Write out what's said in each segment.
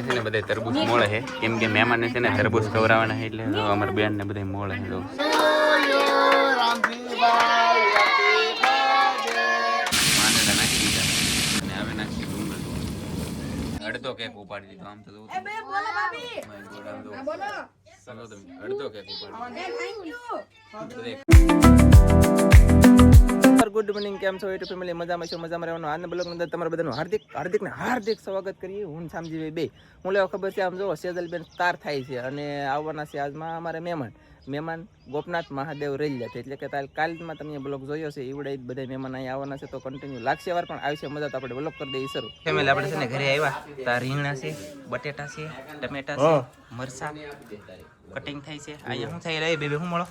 છે ને બધા તરબૂચ મોળે છે કેમ કે મહેમાનને છે ને તરબૂચ ખવડાવવાના છે એટલે અમારા બેન ને બધા મોળે છે. અડધો કેક ઉપાડી દીધો આમ તો અડધો કેક ઉપાડી. ગુડ મોર્નિંગ, કેમ છો યુટ્યુબ ફેમિલી? મજામાં છો? મજામાં રહેવાનું. આજના બ્લોગ અંદર તમારા બધાનું હાર્દિક સ્વાગત કરીએ. હું શામજી બે હું લેવા ખબર છે આમ જો સેજલબેન સ્ટાર થાય છે અને આવવાના છે આજમાં અમારે મહેમાન ગોપનાથ મહાદેવ રેલિયા છે એટલે કે કાલમાં તમે બ્લોગ જોયો છે એવડે બધા મહેમાન અહીંયા આવવાના છે તો કન્ટિન્યુ લાગશે વાર પણ આવશે મજા તો આપણે બ્લોગ કરી દઈએ શરૂ. ફેમિલી આપણે છે ને ઘરે આવ્યા તાર રીંગણા છે, બટેટા છે, ટમેટા છે, મરસા કટિંગ થાય છે. અહીંયા શું થઈ રહી બેબી? શું મળો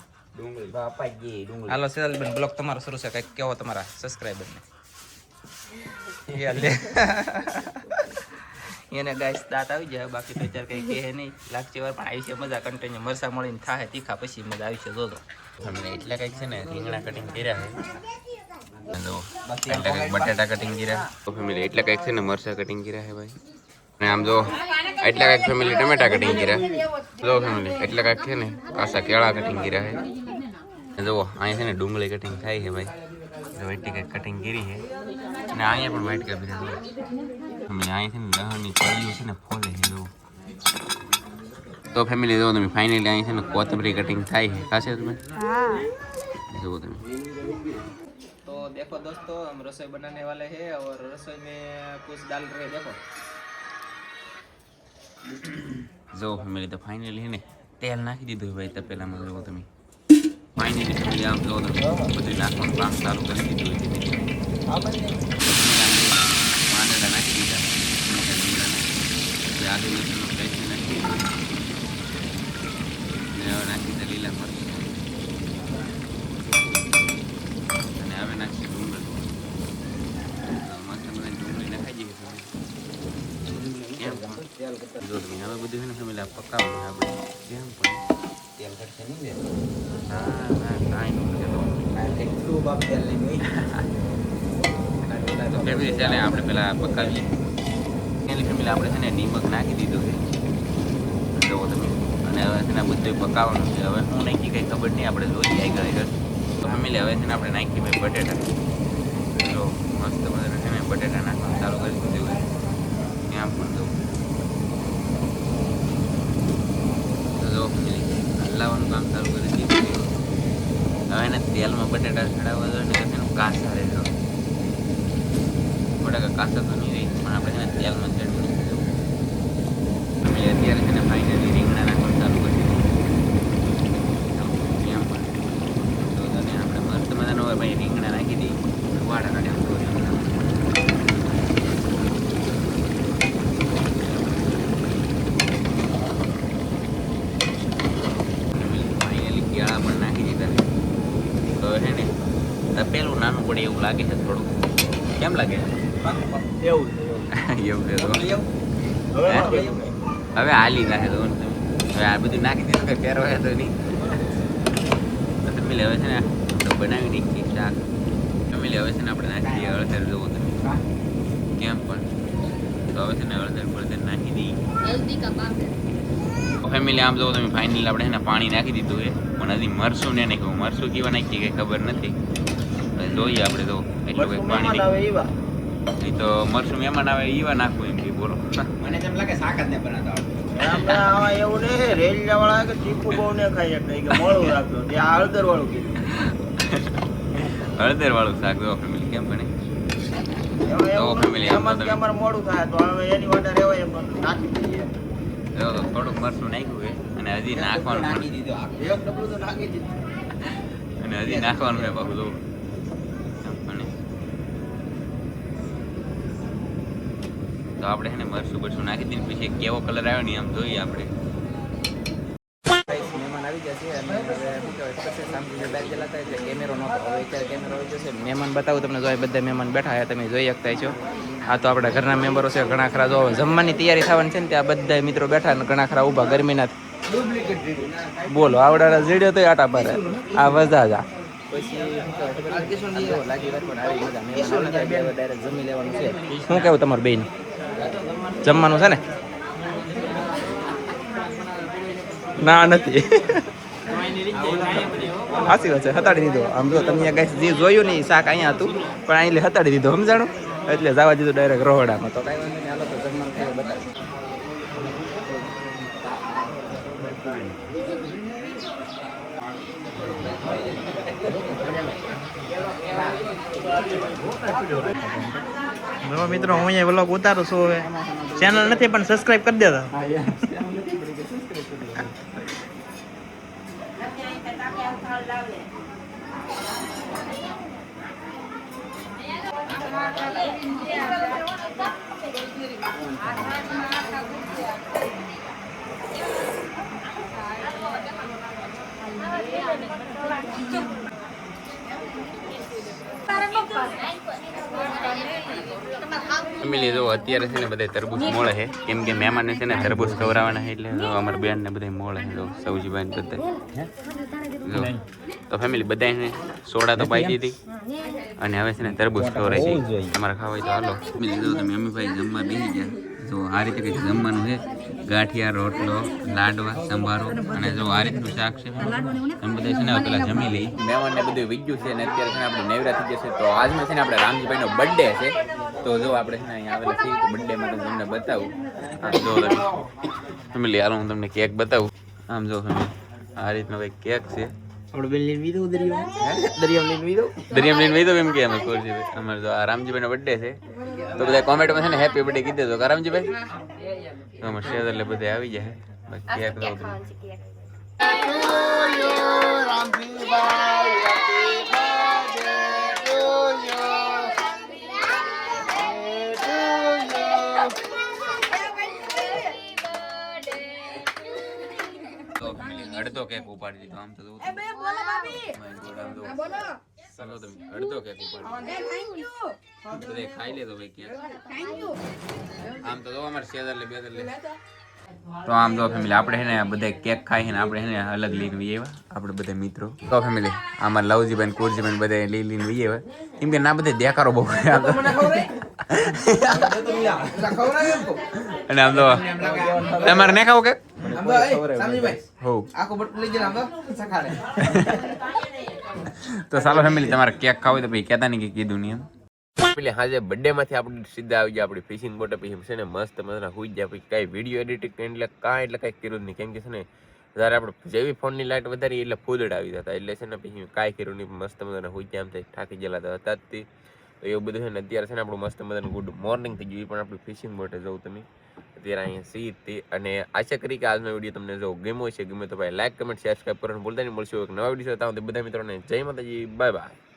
હાલો સેજલબેન બ્લોગ તમારો શરૂ છે. કંઈક કેવો તમારા સબસ્ક્રાઈબરને એને ગાઈસ દાંત આવી જાય બાકી તો અત્યારે કંઈ કહે નહીં. લાગશે વાર પણ આવી છે મજા કન્ટિન્યુ મરસા મળીને થાય તીખા પછી મજા આવી છે જોજો. એટલે કંઈક છે ને રીંગણા કટિંગ કર્યા છે, બટાટા કટિંગ કર્યા ફેમિલી, એટલે કંઈક છે ને મરસા કટિંગ કર્યા છે ભાઈ. અને આમ જો એટલે કંઈક ફેમિલી ટમેટા કટિંગ કર્યા જો ફેમિલી, એટલે કંઈક છે ને કાસા કેળા કટિંગ કર્યા છે. જુઓ અહીંયા છે ને ડુંગળી કટિંગ થાય છે ભાઈ, જો એટલી કંઈક કટિંગ કરી છે અને અહીંયા પણ વાઇટ કાપી દીધું. અહીંયા છે ને લહણની ચડીઓ છે ને ફોલે છે જુઓ. તો ફેમિલી જુઓ તમે ફાઇનલી અહીં છે ને કોથમરી કટિંગ થાય છે ખાશે તમે જુઓ તમે. तो देखो दोस्तों हम रसोई बनाने वाले हैं और रसोई में कुछ डाल रहे देखो जो मेरी तो फाइनली है ने तेल नाखी दीधું ભાઈ તપેલામાં જો તમે ફાઇનલી ફેમિલી આમ જો તમે બધું નાખવાનું કામ ચાલુ કરી દીધું છે. માંડડા નાખી દીધા આદુ લસણનો પેસ્ટ નાખી દીધો ને હવે નાખી દીધા લીલા મરચાં અને હવે નાખી ડુંગળી મસ્ત બધા ડુંગળી નખાઈ જઈએ કેમ જો તમે હવે બધું છે ને ફેમિલી પકાવવાનું આપણે કેમ પણ તેલ ઘટશે નહીં ને હા કાંઈ તો ફેમિલી ચાલે આપણે પેલા પકાવીએ. એની ફેમિલી આપણે છે ને નિમક નાખી દીધું છે જુઓ તમે અને હવે છે ને બધું પકાવવાનું છે. હવે હું નાખી કંઈ ખબર નહીં આપણે જોઈએ આગળ તો ફેમિલી હવે છે ને આપણે નાખી ભાઈ બટેટા જો મસ્ત બધા છે ને બટેટા નાખવાનું ચાલુ કરી દીધું હોય ત્યાં પણ જવું તો જો ફેમિલી હલાવવાનું કામ ચાલુ કરી દીધું. હવે એને તેલમાં બટેટા ચડાવવા જોઈએ ને એનું કાસા રહેજો બટાકા કાસા તો નહીં રહી પણ આપણે છે ને તેલમાં ચડવું અત્યારે છે ને ફાઇનલી રીંગણા નાખવાનું ચાલુ કરી દીધું ત્યાં પણ તો આપણે મસ્ત મજાનો હોય ભાઈ રીંગણા નાખી દઈએ વાડા કાઢ્યા ફાઇનલી કેળા પણ નાખી દીધા. તો છે ને તપેલું નાનું પડે એવું લાગે છે થોડું. કેમ લાગે એવું હવે હાલી નાખે તો હવે આ બધું નાખી દીધું કઈ પહેરવાય તો નહીં. ફેમિલી હવે છે ને બનાવી નાખીએ શાક. ફેમિલી હવે છે ને આપણે નાખી દઈએ હળદર જોવો તમે કેમ પણ તો હવે છે ને હળદર નાખી દઈએ. ફેમિલી આમ જોવો તમે ફાઇનલી આપણે છે ને પાણી નાખી દીધું છે પણ હજી મરસું ને નાખ્યું. મરસું કેવા નાખીએ કંઈ ખબર નથી જોઈએ આપણે તો એટલું કંઈક પાણી એ તો મરસું મહેમાન આવે એવા નાખવું એમ કે બોલો. મને તેમ લાગે શાક જ ને બનાવતા એવું ને રેલિયા વાળા કે તીખું બહુ ને ખાઈ શકે કે મોળું રાખજો ત્યાં હળદર વાળું કીધું હળદર વાળું શાક જો ફેમિલી કેમ બને અમારે મોડું થાય તો હવે એની માટે રહેવાય એમ નાખી દઈએ. થોડુંક મરસું નાખ્યું છે અને હજી નાખવાનું નાખી દીધું એક ડબલું તો નાખી દીધું અને હજી નાખવાનું છે બધું. તો આપણે છે ને મરસું બરસું નાખી દઈએ પછી કેવો કલર આવ્યો ને આમ જોઈએ આપણે. મહેમાન આવી ગયા છે અને હવે શું કહેવાય પછી સામજી બેગ ચલાતા એટલે કેમેરો નહોતો. હવે અત્યારે કેમેરો આવી જશે. મહેમાન બતાવું તમને જો બધા મહેમાન બેઠા છે તમે જોઈ શકતા છો. આ તો આપણા ઘરના મેમ્બરો છે ઘણા ખરા જો જમવાની તૈયારી થવાની છે ને ત્યાં બધા મિત્રો બેઠા અને ઘણા ખરા ઊભા ગરમીના બોલો આવડા જીડ્યો તો આટા પર આ વજા જા પછી જમી લેવાનું છે. શું કેવું તમારું બેન જમવાનું છે ને ના નથી સાચી વાત છે હતાડી દીધો આમ જો તમે ગાઈસ જે જોયું ને શાક અહીંયા હતું પણ અહીં હતાડી દીધો સમજાણું એટલે જવા દીધું ડાયરેક્ટ રોહડામાં તો કાંઈ વાંધો નહીં હાલો તો જમવાનું ખાઈ બતાવી મિત્રો હું અહીંયા વ્લોગ ઉતારું છું હવે ચેનલ નથી પણ સબસ્ક્રાઇબ કરી દેતા ફેમિલી જો અત્યારે છે ને બધા તરબૂચ મોળે છે કેમ કે મહેમાનને છે ને તરબૂચ ખવડાવવાના છે એટલે જો અમારા બેન ને બધા મોળે છે જો સૌજીભાઈ ને બધા જો તો ફેમિલી બધાને સોડા તો પાઈ દીધી અને હવે છે ને તરબૂચ ખવડાવી છે તમારે ખાવા હોય તો હાલો ફેમિલી જો તમે મમ્મીભાઈ જમવા બેસી ગયા જો આ રીતે કંઈક જમવાનું છે ગાંઠિયા રોટલો લાડવા સંભારો અને જો આ રીતનું શાક છે અમે બધા છે ને પેલા જમી લઈ મહેમાનને બધું વીજ્યું છે અને અત્યારે છે ને આપણે નેવરા થઈ જશે તો આજનો છે ને આપણે રામજીભાઈનો બર્થડે છે તો જો આપણે છે ને અહીંયા આવેલા છીએ તો બર્થડેમાં તો તમને બતાવું આમ જો તમે ફેમિલી હાલો હું તમને કેક બતાવું આમ જો ફેમિલી આ રીતનો કંઈક કેક છે દરિયામ લઈને વીધો એમ કે અમે કોરજીભાઈ અમારે જો આ રામજીભાઈનો બર્થડે છે તો બધા કોમેન્ટમાં છે ને હેપી બર્થડે કીધે તો રામજીભાઈ તો અમારે શેર એટલે બધા આવી જાય બાકી કેક લો તમે અડધો કેક ઉપાડી દીધો આમ તો ચાલો તમે અડધો કેક ઉપાડી બધે ખાઈ લેતો ભાઈ કેક આમ તો જો અમારે શેર લે બેદર લે તો આમ જો ફેમિલી આપણે છે ને બધા કેક ખાઈ ને આપણે છે ને અલગ લઈને વી આવ્યા આપણે બધા મિત્રો તો ફેમિલી આમાં લવજીભાઈ ને કુરજીભાઈ બધા લઈને વી આવ્યા કેમ કે ના બધા દેખાડો બહુ અને આમ તો તમારે ને ખાવ કે તો ચાલો ફેમિલી તમારે કેક ખાવ તો ભાઈ કેતા નહીં કે કીધું નહીં એમ હાજે બર્થડે માંથી આપણે સીધા આવી ગયા આપણી ફિશિંગ બોટ પછી છે ને મસ્ત મજાના હુઈ ગયા પછી કઈ વિડીયો એડિટિંગ એટલે કાંઈ એટલે કઈ કર્યું જ નહીં કેમ કે છે ને જયારે આપણે જેવી ફોનની લાઈટ વધારી એટલે ફૂદડ આવી જતા એટલે છે ને પછી કાંઈ કર્યું નહીં મસ્ત મજાના હુઈ ગયા આમ થાય થાકી ગયેલા હતા તો એવું બધું છે ને અત્યારે છે ને આપણું મસ્ત મજાનું ગુડ મોર્નિંગ થઈ ગયું પણ આપણી ફિશિંગ બોટે જવું તમે અત્યારે અહીંયા સી અને આશા કરી કે આજનો વિડીયો તમને જો ગમ્યો છે ગમે તો ભાઈ લાઈક કમેન્ટ સબસ્ક્રાઈબ કરવાનું ભૂલતા નહીં મળશું એક નવા વિડીયો હતા બધા મિત્રોને જય માતાજી બાય બાય